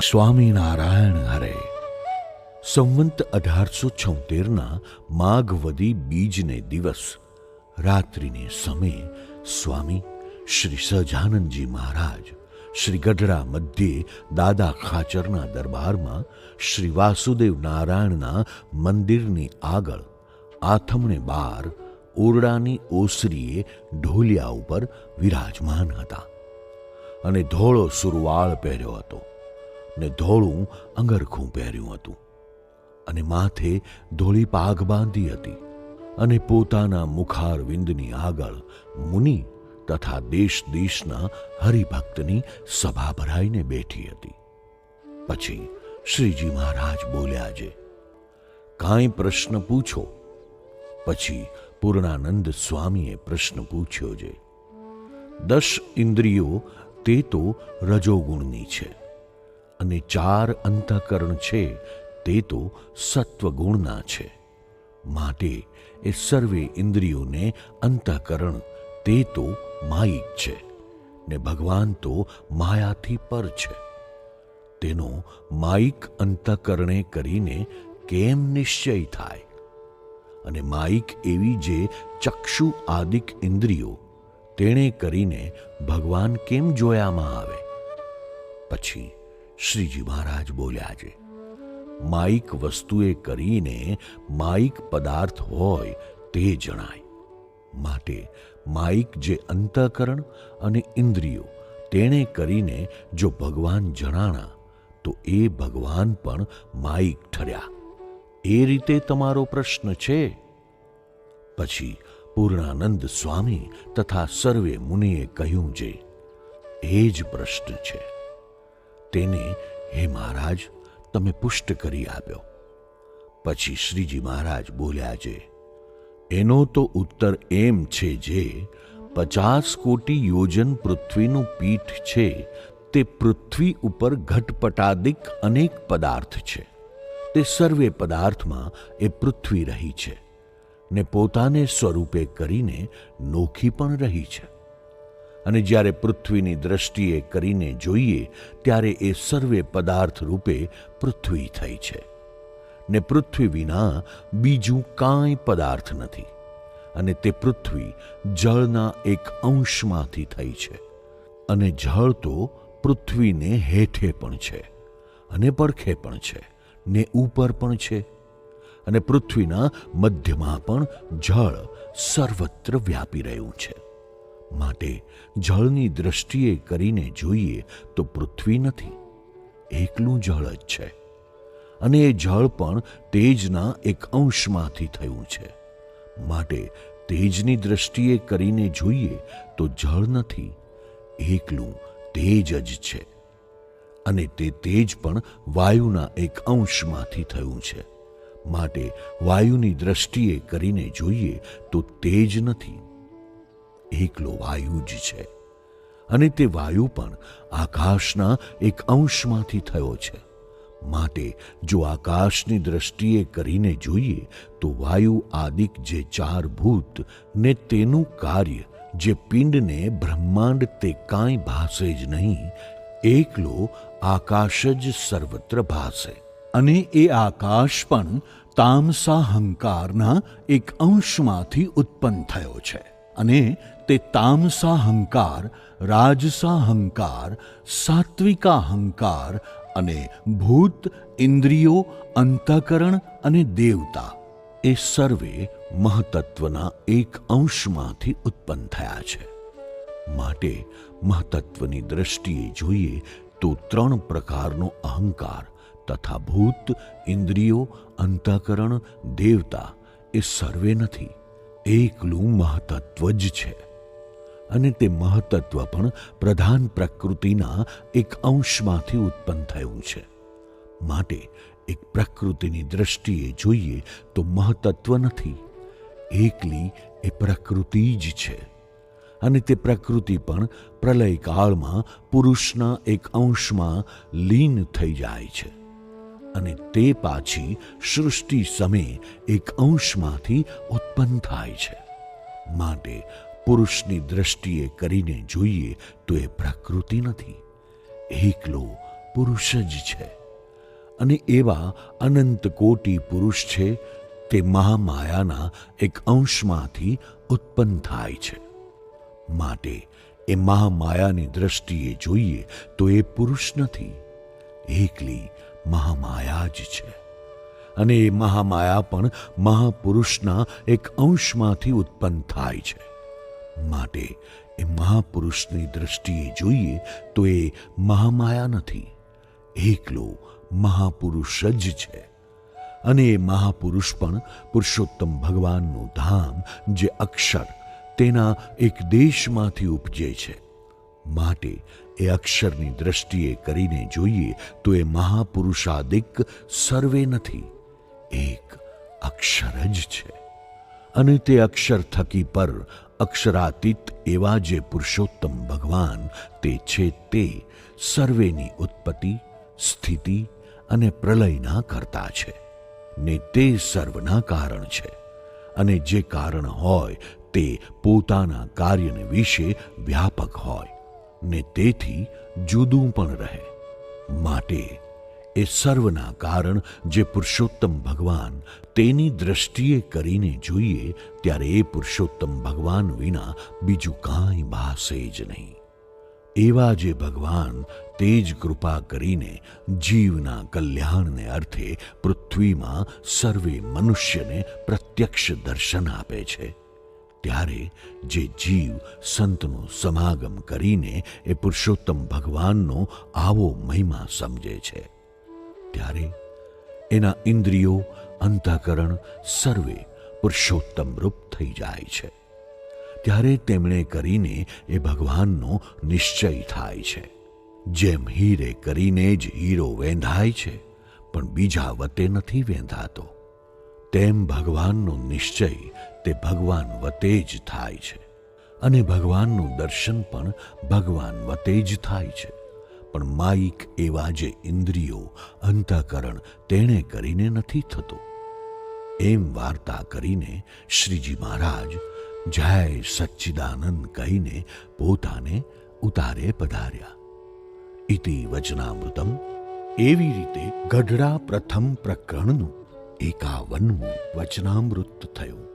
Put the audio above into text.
સ્વામિનારાયણ હરે. સંવંત 1876ના માઘવદી બીજને દિવસ રાત્રિને સમયે સ્વામી શ્રી સહજાનંદજી મહારાજ શ્રી ગઢડા મધ્યે દાદા ખાચરના દરબારમાં શ્રી વાસુદેવ નારાયણના મંદિરની આગળ આથમણે બાર ઓરડાની ઓસરીએ ઢોલિયા ઉપર વિરાજમાન હતા અને ધોળો સુરવાળ પહેર્યો હતો ને ધોળું અંગરખું પહેર્યું હતું અને માથે ધોળી પાઘ બાંધી હતી અને પોતાના મુખારવિંદની આગળ મુનિ તથા દેશ દેશના હરિભક્તની સભા ભરાઈને બેઠી હતી. પછી શ્રીજી મહારાજ બોલ્યા છે, કાંઈ પ્રશ્ન પૂછો. પછી પૂર્ણાનંદ સ્વામીએ પ્રશ્ન પૂછ્યો છે, 10 ઇન્દ્રિયો તે તો રજોગુણની છે અને 4 અંતઃકરણ છે તે તો સત્વગુણના છે. માટે એ સર્વે ઇન્દ્રિયોને અંતઃકરણ તે તો માયિક છે ને ભગવાન તો માયાથી પર છે. તેનો માયિક અંતઃકરણે કરીને કેમ નિશ્ચય થાય? અને માયિક એવી જે ચક્ષુ આદિક ઇન્દ્રિયો તેણે કરીને ભગવાન કેમ જોયામાં આવે? પછી શ્રીજી મહારાજ બોલ્યા છે, માયિક વસ્તુએ કરીને માયિક પદાર્થ હોય તે જણાય. માટે માયિક જે અંતઃકરણ અને ઇન્દ્રિયો તેણે કરીને જો ભગવાન જણાણા તો એ ભગવાન પણ માયિક ઠર્યા. એ રીતે તમારો પ્રશ્ન છે? પછી પૂર્ણાનંદ સ્વામી તથા સર્વે મુનિએ કહ્યું છે, એ જ પ્રશ્ન છે. તેને હે મહારાજ તમે પુષ્ટ કરી આપ્યો. પછી શ્રીજી મહારાજ બોલ્યા છે, એનો તો ઉત્તર એમ છે જે 50 કોટી યોજન પૃથ્વીનું પીઠ છે તે પૃથ્વી ઉપર ઘટપટાદિક અનેક પદાર્થ છે. તે સર્વે પદાર્થમાં એ પૃથ્વી રહી છે ને પોતાને સ્વરૂપે કરીને નોખી પણ રહી છે. અને જ્યારે પૃથ્વીની દ્રષ્ટિએ કરીને જોઈએ ત્યારે એ સર્વે પદાર્થ રૂપે પૃથ્વી થઈ છે ને પૃથ્વી વિના બીજું કાંઈ પદાર્થ નથી. અને તે પૃથ્વી જળના એક અંશમાંથી થઈ છે અને જળ તો પૃથ્વીને હેઠે પણ છે અને પડખે પણ છે ને ઉપર પણ છે અને પૃથ્વીના મધ્યમાં પણ જળ સર્વત્ર વ્યાપી રહ્યું છે. માટે જળની દ્રષ્ટિએ કરીને જોઈએ તો પૃથ્વી નથી, એકલું જળ જ છે. અને એ જળ પણ તેજના એક અંશમાંથી થયું છે. માટે તેજની દ્રષ્ટિએ કરીને જોઈએ તો જળ નથી, એકલું તેજ જ છે. અને તે તેજ પણ વાયુના એક અંશમાંથી થયું છે. માટે વાયુની દ્રષ્ટિએ કરીને જોઈએ તો તેજ નથી, એકલો વાયુ જ છે. અને તે વાયુ પણ આકાશના એક અંશમાંથી થયો છે. માટે જો આકાશની દ્રષ્ટિએ કરીને જોઈએ તો વાયુ આદિક જે 4 ભૂત ને તેનું કાર્ય જે પિંડને બ્રહ્માંડ તે કાંઈ ભાસે જ નહીં, એકલો આકાશ જ સર્વત્ર ભાસે. અને એ આકાશ પણ તામસાહંકારના એક અંશમાંથી ઉત્પન્ન થયો છે. અને તે તામસાહંકાર, રાજસાહંકાર, સાત્વિકાહંકાર અને ભૂત, ઇન્દ્રિયો, અંતઃકરણ અને દેવતા એ સર્વે મહતત્વના એક અંશમાંથી ઉત્પન્ન થયા છે. માટે મહતત્વની દ્રષ્ટિએ જોઈએ તો 3 પ્રકારનો અહંકાર તથા ભૂત, ઇન્દ્રિયો, અંતઃકરણ, દેવતા એ સર્વે નથી, એકલું મહતત્વ જ છે. અને તે મહતત્વ પણ પ્રધાન પ્રકૃતિના એક અંશમાંથી ઉત્પન્ન થયું છે. માટે એક પ્રકૃતિની દ્રષ્ટિએ જોઈએ તો મહતત્વ નથી, એકલી એ પ્રકૃતિ જ છે. અને તે પ્રકૃતિ પણ પ્રલયકાળમાં પુરુષના એક અંશમાં લીન થઈ જાય છે અને તે પાછી સૃષ્ટિ સમયે એક અંશમાંથી ઉત્પન્ન થાય છે. માટે પુરુષની દ્રષ્ટિએ કરીને જોઈએ તો એ પ્રકૃતિ નથી, એકલો પુરુષ જ છે, અને એવા અનંત કોટી પુરુષ છે તે મહામાયાના એક અંશમાંથી ઉત્પન્ન થાય છે. માટે એ મહામાયાની દ્રષ્ટિએ જોઈએ તો એ પુરુષ નથી, એકલી મહામાયા જ છે. અને એ મહામાયા પણ મહાપુરુષના એક અંશમાંથી ઉત્પન્ન થાય છે. માટે એ મહાપુરુષની દ્રષ્ટિએ જોઈએ તો એ મહામાયા નથી, એકલો મહાપુરુષ જ છે. અને એ મહાપુરુષ પણ પુરુષોત્તમ ભગવાનનું ધામ જે અક્ષર તેના એક દેશમાંથી ઉપજે છે. માટે એ અક્ષરની દ્રષ્ટિએ કરીને જોઈએ તો એ મહાપુરુષાદિક સર્વે નથી, એક અક્ષર જ છે. અને તે અક્ષર થકી પર અક્ષરાતીત એવા જે પુરુષોત્તમ ભગવાન તે છે, તે સર્વેની ઉત્પત્તિ, સ્થિતિ અને પ્રલયના કર્તા છે, ને તે સર્વના કારણ છે. અને જે કારણ હોય તે પોતાના કાર્યને વિશે વ્યાપક હોય, ને તેથી જુદું પણ રહે. માટે એ સર્વના કારણ જે પુરુષોત્તમ ભગવાન તેની દ્રષ્ટિએ કરીને જોઈએ ત્યારે એ પુરુષોત્તમ ભગવાન વિના બીજું કાંઈ ભાસે જ નહીં. એવા જે ભગવાન તે જ કૃપા કરીને જીવના કલ્યાણને અર્થે પૃથ્વીમાં સર્વે મનુષ્યને પ્રત્યક્ષ દર્શન આપે છે. ત્યારે જે જીવ સંતનો સમાગમ કરીને એ પુરુષોત્તમ ભગવાનનો આવો મહિમા સમજે છે, ત્યારે એના ઇન્દ્રિયો, અંતઃકરણ સર્વે પુરુષોત્તમ રૂપ થઈ જાય છે. ત્યારે તેમણે કરીને એ ભગવાનનો નિશ્ચય થાય છે. જેમ હીરે કરીને જ હીરો વેંધાય છે, પણ બીજા વતે નથી વેંધાતો, તેમ ભગવાનનો નિશ્ચય તે ભગવાન વતે જ થાય છે. અને ભગવાનનું દર્શન પણ ભગવાન વતે જ થાય છે. પણ માયિક એવા જે ઇન્દ્રિયો, અંતઃકરણ તેણે કરીને નથી થતું. એમ વાર્તા કરીને શ્રીજી મહારાજ જય સચ્ચિદાનંદ કહીને પોતાને ઉતારે પધાર્યા. ઇતિ વચનામૃતમ. એવી રીતે ગઢડા પ્રથમ પ્રકરણનું 51મું વચનામૃત થયું.